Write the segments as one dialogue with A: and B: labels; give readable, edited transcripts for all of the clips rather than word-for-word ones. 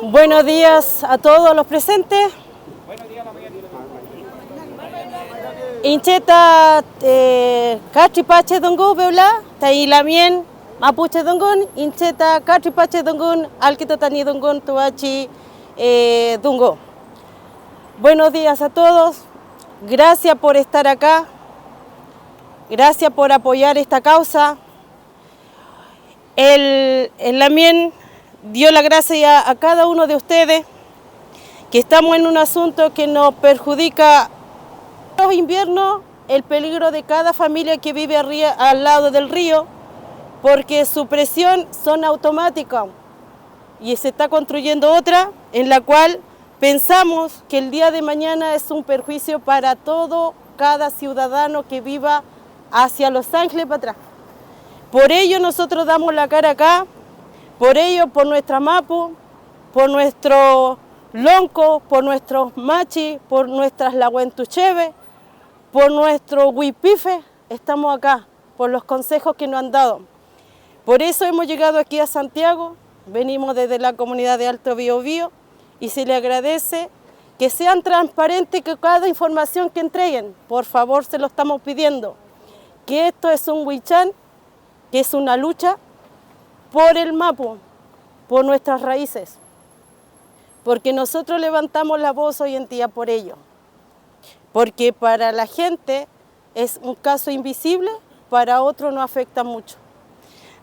A: Buenos días a todos los presentes. Incheta Cachipache Dongo Beula, Tailamien, Mapuche Dongun, Incheta Cachipache Dongun, Alquitotani Dongun, Tuachi Dongo. Buenos días a todos. Gracias por estar acá. Gracias por apoyar esta causa. El Lamien dio la gracia a cada uno de ustedes, que estamos en un asunto que nos perjudica los inviernos, el peligro de cada familia que vive al lado del río, porque su presión son automáticas y se está construyendo otra en la cual pensamos que el día de mañana es un perjuicio para cada ciudadano que viva hacia Los Ángeles para atrás. Por ello nosotros damos la cara acá, por ello por nuestra Mapu, por nuestro Lonco, por nuestros Machi, por nuestras Lahuentucheve, por nuestro Huipife, estamos acá, por los consejos que nos han dado. Por eso hemos llegado aquí a Santiago, venimos desde la comunidad de Alto Biobío y se le agradece que sean transparentes con cada información que entreguen. Por favor, se lo estamos pidiendo, que esto es un huichán, que es una lucha por el Mapu, por nuestras raíces, porque nosotros levantamos la voz hoy en día por ello, porque para la gente es un caso invisible, para otros no afecta mucho.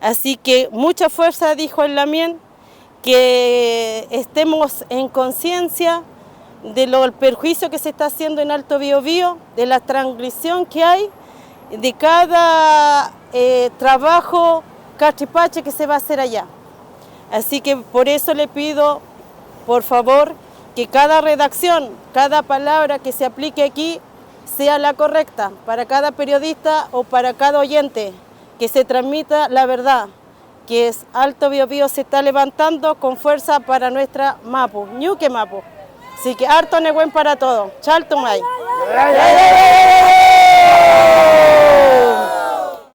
A: Así que mucha fuerza, dijo el Lamien, que estemos en conciencia del perjuicio que se está haciendo en Alto Biobío, de la transgresión que hay, de cada trabajo cachipache que se va a hacer allá. Así que por eso le pido, por favor, que cada redacción, cada palabra que se aplique aquí sea la correcta para cada periodista o para cada oyente, que se transmita la verdad, que es Alto Biobío se está levantando con fuerza para nuestra Mapu, Ñuque Mapu. Así que harto negüen para todo. Chaltumay.